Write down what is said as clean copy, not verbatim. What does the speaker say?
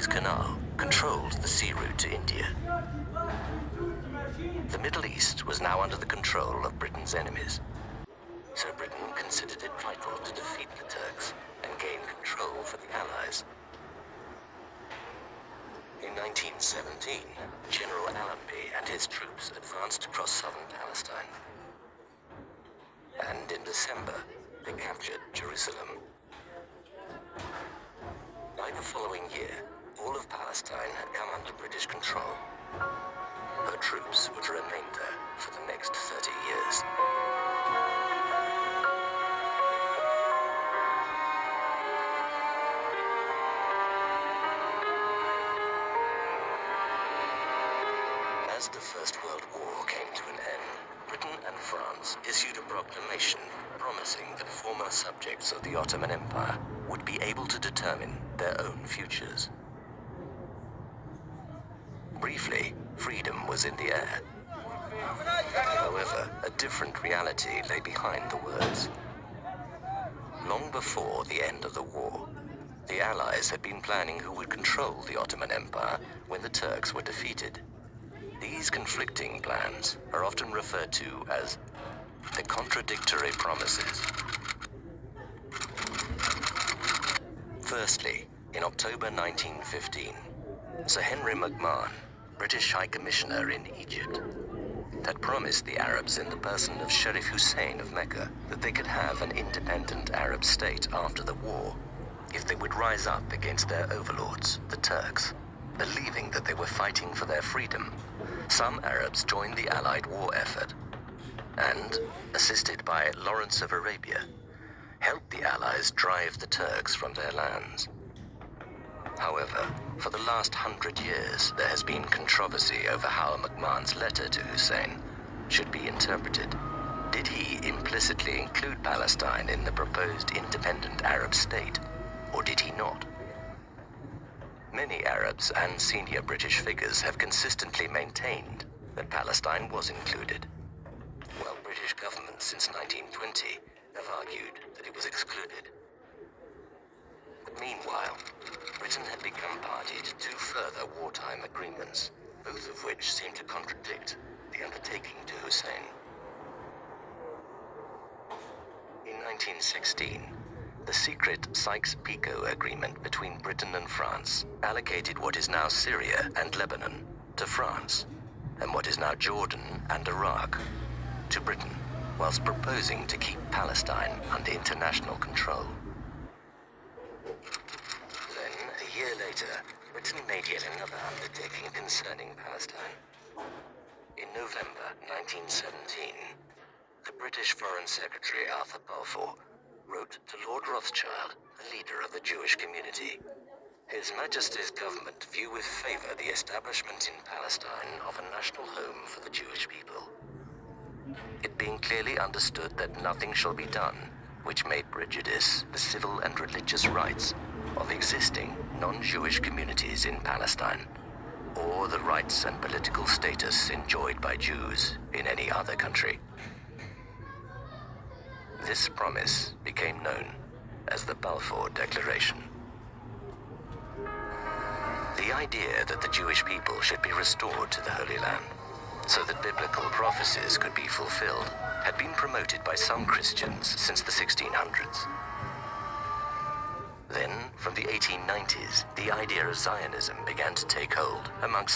Suez Canal controlled the sea route to India. The Middle East was now under the control of Britain's enemies, so Britain considered it vital to defeat the Turks and gain control for the Allies. In 1917, General Allenby and his troops advanced across southern Palestine. And in December, they captured Jerusalem. By the following year, all of Palestine had come under British control. Her troops were to remain there for the next 30 years. As the First World War came to an end, Britain and France issued a proclamation promising that former subjects of the Ottoman Empire would be able to determine their own futures. Briefly, freedom was in the air. However, a different reality lay behind the words. Long before the end of the war, the Allies had been planning who would control the Ottoman Empire when the Turks were defeated. These conflicting plans are often referred to as the contradictory promises. Firstly, in October 1915, Sir Henry McMahon, British High Commissioner in Egypt, had promised the Arabs in the person of Sharif Hussein of Mecca that they could have an independent Arab state after the war if they would rise up against their overlords, the Turks. Believing that they were fighting for their freedom, some Arabs joined the Allied war effort and, assisted by Lawrence of Arabia, helped the Allies drive the Turks from their lands. However, for the last 100 years, there has been controversy over how McMahon's letter to Hussein should be interpreted. Did he implicitly include Palestine in the proposed independent Arab state, or did he not? Many Arabs and senior British figures have consistently maintained that Palestine was included, while British governments since 1920 have argued that it was excluded. But meanwhile, Britain had become party to two further wartime agreements, both of which seem to contradict the undertaking to Hussein. In 1916, the secret Sykes-Picot Agreement between Britain and France allocated what is now Syria and Lebanon to France, and what is now Jordan and Iraq to Britain, whilst proposing to keep Palestine under international control. Then, a year later, Britain made yet another undertaking concerning Palestine. In November 1917, the British Foreign Secretary Arthur Balfour wrote to Lord Rothschild, the leader of the Jewish community. His Majesty's government view with favour the establishment in Palestine of a national home for the Jewish people. It being clearly understood that nothing shall be done which may prejudice the civil and religious rights of existing non-Jewish communities in Palestine, or the rights and political status enjoyed by Jews in any other country. This promise became known as the Balfour Declaration. The idea that the Jewish people should be restored to the Holy Land, so that biblical prophecies could be fulfilled, had been promoted by some Christians since the 1600s. Then, from the 1890s, the idea of Zionism began to take hold amongst